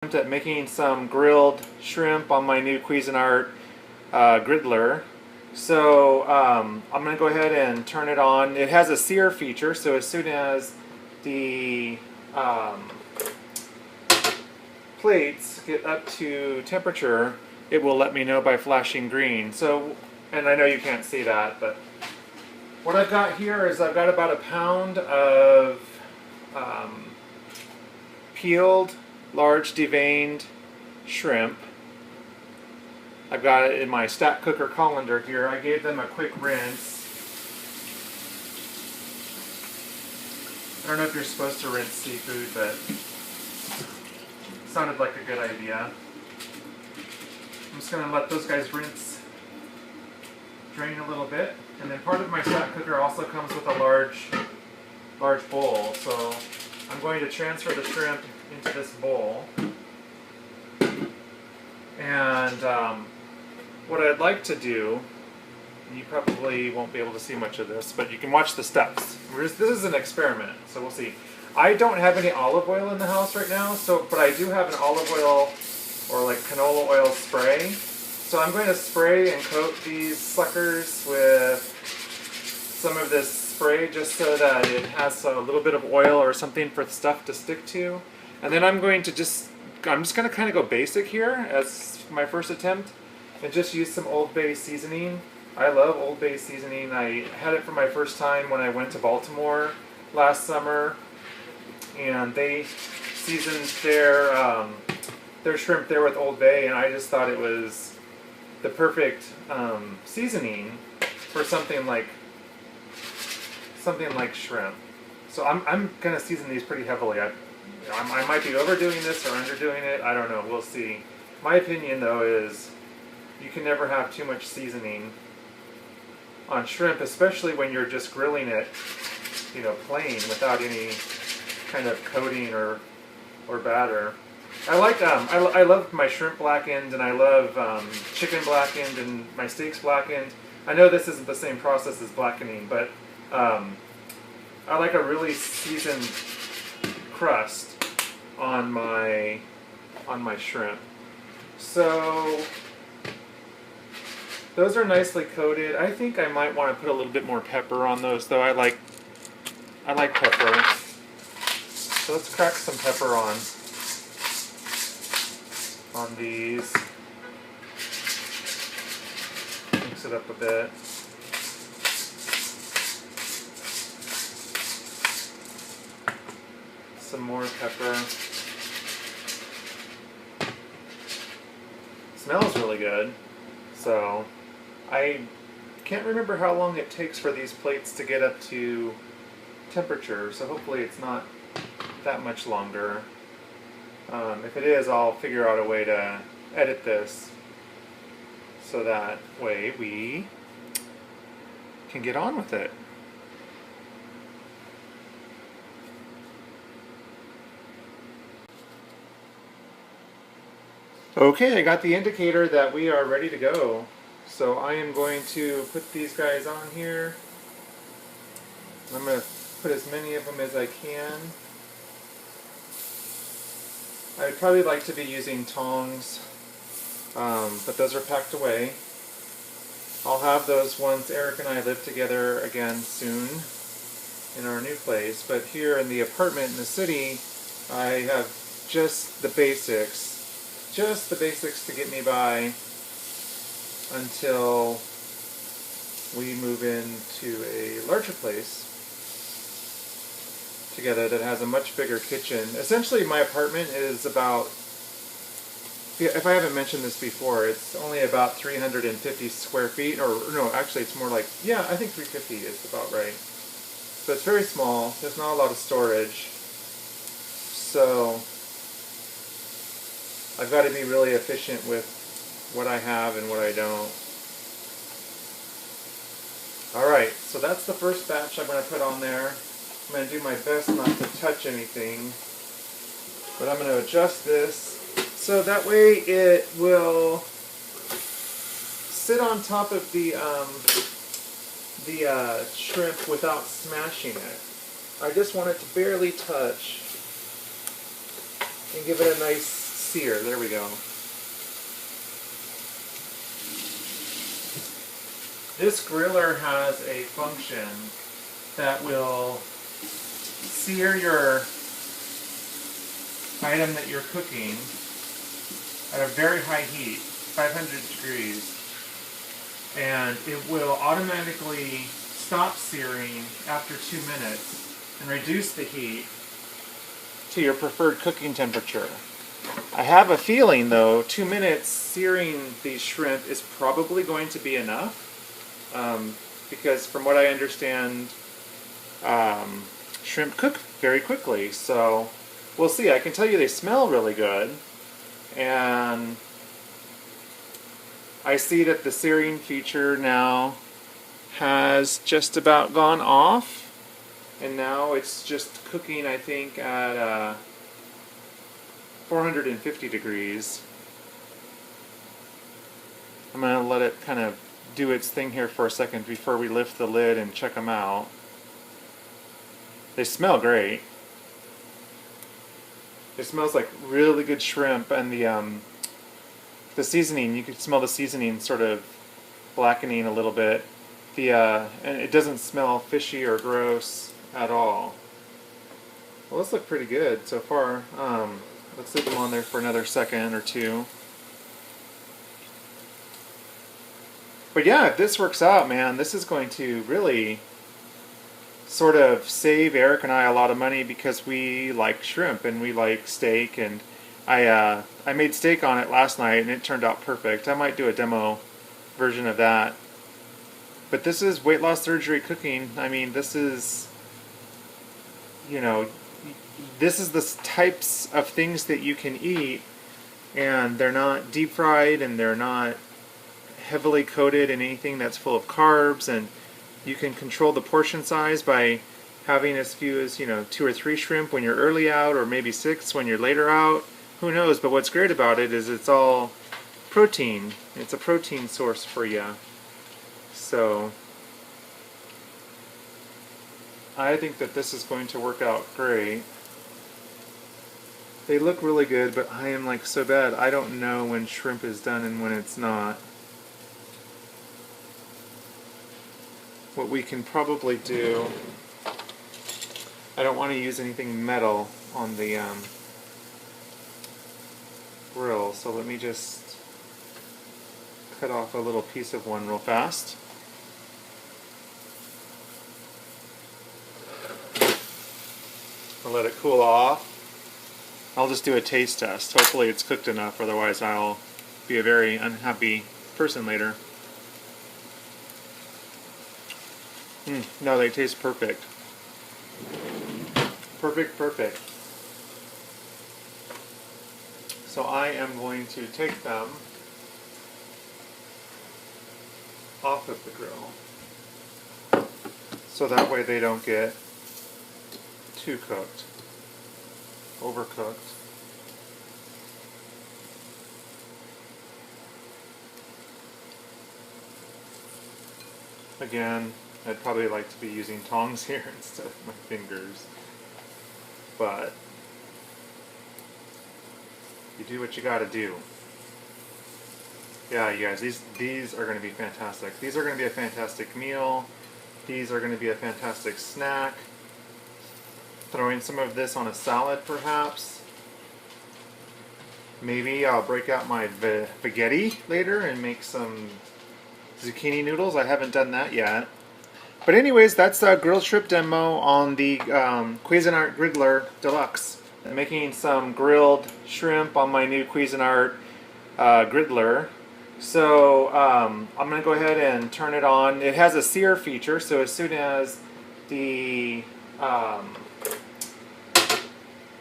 At making some grilled shrimp on my new Cuisinart Griddler. So I'm going to go ahead and turn it on. It has a sear feature, so as soon as the plates get up to temperature, it will let me know by flashing green. So, and I know you can't see that, but what I've got here is I've got about a pound of peeled large deveined shrimp. I've got it in my stack cooker colander here. I gave them a quick rinse. I don't know if you're supposed to rinse seafood, but it sounded like a good idea. I'm just going to let those guys rinse, drain a little bit, and then part of my stack cooker also comes with a large bowl. So I'm going to transfer the shrimp into this bowl, and what I'd like to do, you probably won't be able to see much of this, but you can watch the steps. This is an experiment, so we'll see. I don't have any olive oil in the house right now, but I do have an olive oil or like canola oil spray. So I'm going to spray and coat these suckers with some of this spray just so that it has a little bit of oil or something for the stuff to stick to. And then I'm just going to kind of go basic here as my first attempt and just use some Old Bay seasoning. I love Old Bay seasoning. I had it for my first time when I went to Baltimore last summer, and they seasoned their shrimp there with Old Bay, and I just thought it was the perfect seasoning for something like shrimp. So I'm going to season these pretty heavily. I might be overdoing this or underdoing it. I don't know. We'll see. My opinion, though, is you can never have too much seasoning on shrimp, especially when you're just grilling it, plain without any kind of coating or batter. I love my shrimp blackened, and I love chicken blackened and my steaks blackened. I know this isn't the same process as blackening, but I like a really seasoned crust on my shrimp. So those are nicely coated. I think I might want to put a little bit more pepper on those, though. I like pepper. So let's crack some pepper on these. Mix it up a bit. Some more pepper. Smells really good. So I can't remember how long it takes for these plates to get up to temperature, so hopefully it's not that much longer. If it is, I'll figure out a way to edit this so that way we can get on with it. Okay, I got the indicator that we are ready to go. So I am going to put these guys on here. I'm going to put as many of them as I can. I'd probably like to be using tongs, but those are packed away. I'll have those once Eric and I live together again soon in our new place. But here in the apartment in the city, I have just the basics. Just the basics to get me by until we move into a larger place together that has a much bigger kitchen. Essentially, my apartment is about, if I haven't mentioned this before, it's only about 350 square feet, or no, actually it's more like, yeah, I think 350 is about right. So it's very small. There's not a lot of storage. So I've got to be really efficient with what I have and what I don't. Alright, so that's the first batch I'm going to put on there. I'm going to do my best not to touch anything, but I'm going to adjust this so that way it will sit on top of the shrimp without smashing it. I just want it to barely touch and give it a nice sear. There we go. This griller has a function that will sear your item that you're cooking at a very high heat, 500 degrees, and it will automatically stop searing after 2 minutes and reduce the heat to your preferred cooking temperature. I have a feeling though 2 minutes searing these shrimp is probably going to be enough, because from what I understand, shrimp cook very quickly, so we'll see. I can tell you they smell really good, and I see that the searing feature now has just about gone off, and now it's just cooking, I think, at 450 degrees. I'm going to let it kind of do its thing here for a second before we lift the lid and check them out. They smell great. It smells like really good shrimp, and the seasoning, you can smell the seasoning sort of blackening a little bit. And it doesn't smell fishy or gross at all. Well, those look pretty good so far. Let's leave them on there for another second or two. But yeah, if this works out, man, this is going to really sort of save Eric and I a lot of money, because we like shrimp and we like steak, and I made steak on it last night and it turned out perfect. I might do a demo version of that. But this is weight loss surgery cooking. I mean, this is, you know, this is the types of things that you can eat, and they're not deep fried, and they're not heavily coated in anything that's full of carbs, and you can control the portion size by having as few as, 2 or 3 shrimp when you're early out, or maybe 6 when you're later out. Who knows? But what's great about it is it's all protein. It's a protein source for you. So I think that this is going to work out great. They look really good, but I am like so bad. I don't know when shrimp is done and when it's not. What we can probably do, I don't want to use anything metal on the grill, so let me just cut off a little piece of one real fast. I'll let it cool off. I'll just do a taste test. Hopefully it's cooked enough, otherwise I'll be a very unhappy person later. No, they taste perfect. Perfect. So I am going to take them off of the grill, so that way they don't get too cooked, overcooked. Again, I'd probably like to be using tongs here instead of my fingers, but you do what you gotta do. Yeah, you guys, these are going to be fantastic. These are going to be a fantastic meal. These are going to be a fantastic snack. Throwing some of this on a salad, perhaps. Maybe I'll break out my spaghetti later and make some zucchini noodles. I haven't done that yet. But anyways, that's a grilled shrimp demo on the Cuisinart Griddler Deluxe. I'm making some grilled shrimp on my new Cuisinart Griddler. So I'm going to go ahead and turn it on. It has a sear feature, so as soon as the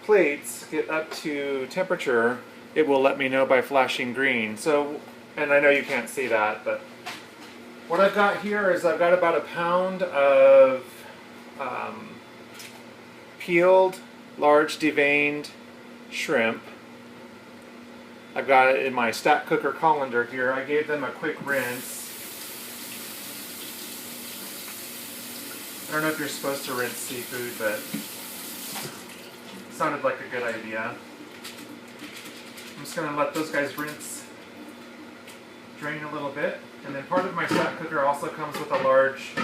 plates get up to temperature, it will let me know by flashing green. So, and I know you can't see that, but what I've got here is I've got about a pound of peeled, large deveined shrimp. I've got it in my stack cooker colander here. I gave them a quick rinse. I don't know if you're supposed to rinse seafood, but it sounded like a good idea. I'm just going to let those guys rinse, drain a little bit. And then part of my flat cooker also comes with a large